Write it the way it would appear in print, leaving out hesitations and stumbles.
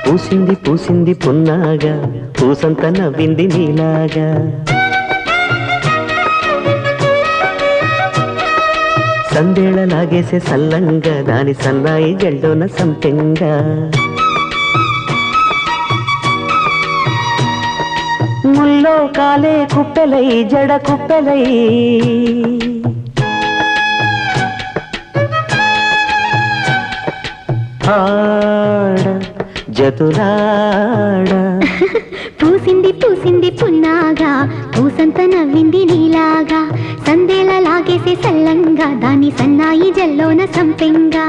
పూసింది పూసింది పున్నాగా పూసంత నవ్వింది నీలాగా సందేళ లాగేసే సల్లంగా దాని సన్నాయి జల్లోన సంపెంగా ముల్లో కాలే కుప్పెలై జడ కుప్పెలై ఆడ జతులాడ పూసింది పూసింది పున్నాగా పూసంత నవ్వింది నీలాగా సందేల లాగేసే సల్లంగా దాని సన్నాయి జల్లోన సంపెంగా